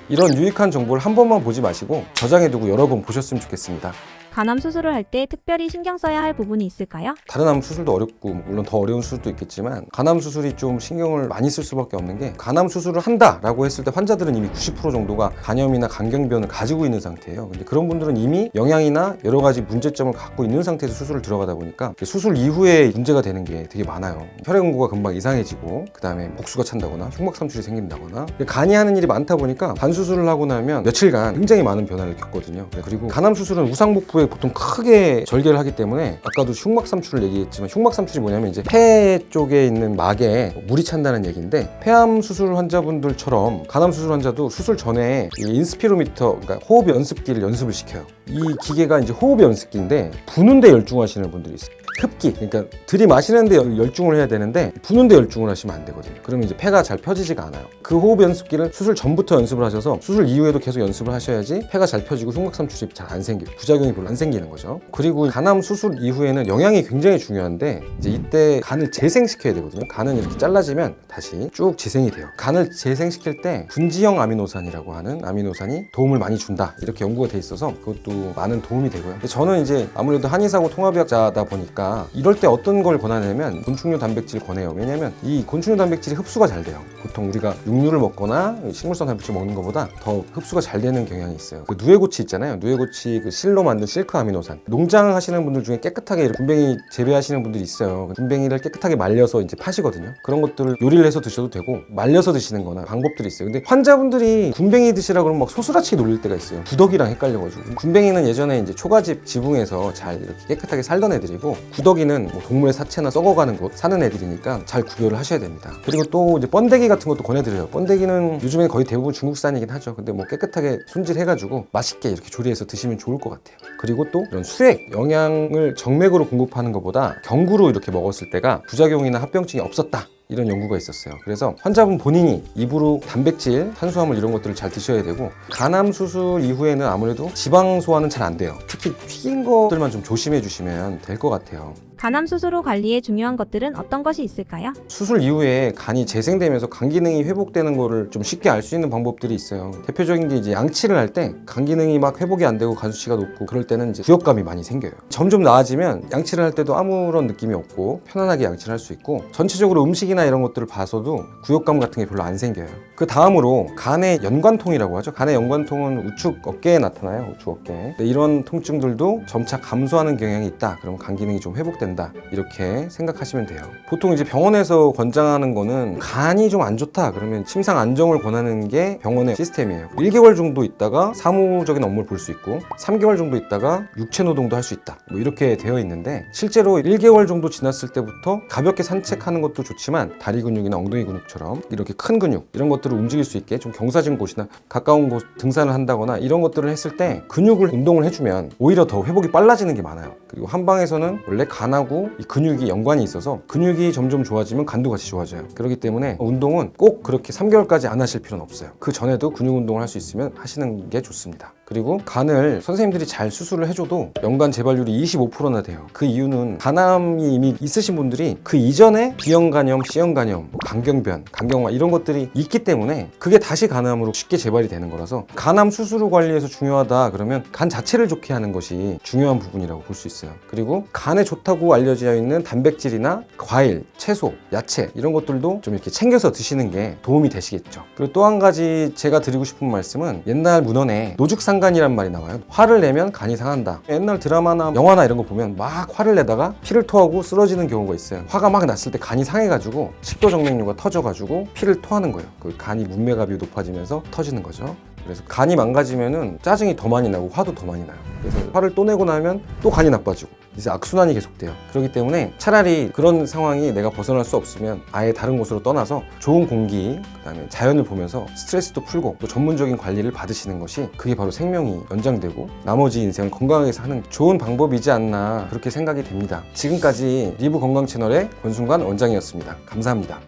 이런 유익한 정보를 한 번만 보지 마시고 저장해두고 여러 번 보셨으면 좋겠습니다. 간암 수술을 할 때 특별히 신경 써야 할 부분이 있을까요? 다른 암 수술도 어렵고 물론 더 어려운 수술도 있겠지만 간암 수술이 좀 신경을 많이 쓸 수밖에 없는 게, 간암 수술을 한다라고 했을 때 환자들은 이미 90% 정도가 간염이나 간경변을 가지고 있는 상태예요. 근데 그런 분들은 이미 영양이나 여러 가지 문제점을 갖고 있는 상태에서 수술을 들어가다 보니까 수술 이후에 문제가 되는 게 되게 많아요. 혈액 온도가 금방 이상해지고, 그 다음에 복수가 찬다거나 흉막삼출이 생긴다거나, 간이 하는 일이 많다 보니까 간 수술을 하고 나면 며칠간 굉장히 많은 변화를 겪거든요. 그리고 간암 수술은 우상복부에 보통 크게 절개를 하기 때문에, 아까도 흉막삼출을 얘기했지만 흉막삼출이 뭐냐면 이제 폐 쪽에 있는 막에 물이 찬다는 얘기인데, 폐암 수술 환자분들처럼 간암 수술 환자도 수술 전에 이 인스피로미터, 그러니까 호흡 연습기를 연습을 시켜요. 이 기계가 이제 호흡 연습기인데 부는데 열중하시는 분들이 있어요. 흡기, 그러니까 들이마시는데 열중을 해야 되는데 부는데 열중을 하시면 안 되거든요. 그러면 이제 폐가 잘 펴지지가 않아요. 그 호흡 연습기를 수술 전부터 연습을 하셔서 수술 이후에도 계속 연습을 하셔야지 폐가 잘 펴지고 흉막삼출이 잘 안 생기고 부작용이 별로 안 생기는 거죠. 그리고 간암 수술 이후에는 영양이 굉장히 중요한데, 이제 이때 간을 재생시켜야 되거든요. 간은 이렇게 잘라지면 다시 쭉 재생이 돼요. 간을 재생시킬 때 분지형 아미노산이라고 하는 아미노산이 도움을 많이 준다, 이렇게 연구가 돼 있어서 그것도 많은 도움이 되고요. 근데 저는 이제 아무래도 한의사고 통합의학자다 보니까 이럴 때 어떤 걸 권하냐면 곤충류 단백질 권해요. 왜냐면 이 곤충류 단백질이 흡수가 잘 돼요. 보통 우리가 육류를 먹거나 식물성 단백질 먹는 것보다 더 흡수가 잘 되는 경향이 있어요. 그 누에고치 있잖아요. 누에고치 그 실로 만든 실크 아미노산. 농장 하시는 분들 중에 깨끗하게 군뱅이 재배하시는 분들이 있어요. 군뱅이를 깨끗하게 말려서 이제 파시거든요. 그런 것들을 요리를 해서 드셔도 되고 말려서 드시는 거나 방법들이 있어요. 근데 환자분들이 군뱅이 드시라 그러면 막 소스라치 놀릴 때가 있어요. 구더기랑 헷갈려가지고. 군뱅이는 예전에 이제 초가집 지붕에서 잘 이렇게 깨끗하게 살던 애들이고, 구더기는 뭐 동물의 사체나 썩어가는 곳 사는 애들이니까 잘 구별을 하셔야 됩니다. 그리고 또 이제 번데기 같은 것도 권해드려요. 번데기는 요즘에 거의 대부분 중국산이긴 하죠. 근데 뭐 깨끗하게 손질해가지고 맛있게 이렇게 조리해서 드시면 좋을 것 같아요. 그리고 또 이런 수액, 영양을 정맥으로 공급하는 것보다 경구로 이렇게 먹었을 때가 부작용이나 합병증이 없었다, 이런 연구가 있었어요. 그래서 환자분 본인이 입으로 단백질, 탄수화물 이런 것들을 잘 드셔야 되고, 간암 수술 이후에는 아무래도 지방 소화는 잘 안 돼요. 특히 튀긴 것들만 좀 조심해 주시면 될 것 같아요. 간암 수술 후 관리에 중요한 것들은 어떤 것이 있을까요? 수술 이후에 간이 재생되면서 간 기능이 회복되는 거를 좀 쉽게 알 수 있는 방법들이 있어요. 대표적인 게 이제 양치를 할 때 간 기능이 막 회복이 안 되고 간 수치가 높고 그럴 때는 이제 구역감이 많이 생겨요. 점점 나아지면 양치를 할 때도 아무런 느낌이 없고 편안하게 양치를 할 수 있고, 전체적으로 음식이나 이런 것들을 봐서도 구역감 같은 게 별로 안 생겨요. 그 다음으로 간의 연관통이라고 하죠. 간의 연관통은 우측 어깨에 나타나요. 우측 어깨. 이런 통증들도 점차 감소하는 경향이 있다. 그러면 간 기능이 좀 회복된다, 이렇게 생각하시면 돼요. 보통 이제 병원에서 권장하는 거는 간이 좀 안 좋다 그러면 침상 안정을 권하는 게 병원의 시스템이에요. 1개월 정도 있다가 사무적인 업무를 볼 수 있고, 3개월 정도 있다가 육체 노동도 할 수 있다, 뭐 이렇게 되어 있는데, 실제로 1개월 정도 지났을 때부터 가볍게 산책하는 것도 좋지만 다리 근육이나 엉덩이 근육처럼 이렇게 큰 근육, 이런 것들을 움직일 수 있게 좀 경사진 곳이나 가까운 곳 등산을 한다거나 이런 것들을 했을 때 근육을 운동을 해주면 오히려 더 회복이 빨라지는 게 많아요. 그리고 한방에서는 원래 간하고 이 근육이 연관이 있어서 근육이 점점 좋아지면 간도 같이 좋아져요. 그렇기 때문에 운동은 꼭 그렇게 3개월까지 안 하실 필요는 없어요. 그 전에도 근육 운동을 할 수 있으면 하시는 게 좋습니다. 그리고 간을 선생님들이 잘 수술을 해줘도 연간 재발률이 25%나 돼요. 그 이유는 간암이 이미 있으신 분들이 그 이전에 B형간염, C형간염, 간경변, 간경화 이런 것들이 있기 때문에 그게 다시 간암으로 쉽게 재발이 되는 거라서, 간암 수술 후 관리에서 중요하다 그러면 간 자체를 좋게 하는 것이 중요한 부분이라고 볼 수 있어요. 그리고 간에 좋다고 알려져 있는 단백질이나 과일, 채소, 야채 이런 것들도 좀 이렇게 챙겨서 드시는 게 도움이 되시겠죠. 그리고 또 한 가지 제가 드리고 싶은 말씀은, 옛날 문헌에 노죽상간이란 말이 나와요. 화를 내면 간이 상한다. 옛날 드라마나 영화나 이런 거 보면 막 화를 내다가 피를 토하고 쓰러지는 경우가 있어요. 화가 막 났을 때 간이 상해가지고 식도정맥류가 터져가지고 피를 토하는 거예요. 그 간이 문맥압이 높아지면서 터지는 거죠. 그래서 간이 망가지면은 짜증이 더 많이 나고 화도 더 많이 나요. 그래서 화를 또 내고 나면 또 간이 나빠지고, 이제 악순환이 계속돼요. 그렇기 때문에 차라리 그런 상황이 내가 벗어날 수 없으면 아예 다른 곳으로 떠나서 좋은 공기, 그다음에 자연을 보면서 스트레스도 풀고 또 전문적인 관리를 받으시는 것이, 그게 바로 생명이 연장되고 나머지 인생을 건강하게 사는 좋은 방법이지 않나, 그렇게 생각이 됩니다. 지금까지 리브 건강 채널의 권순관 원장이었습니다. 감사합니다.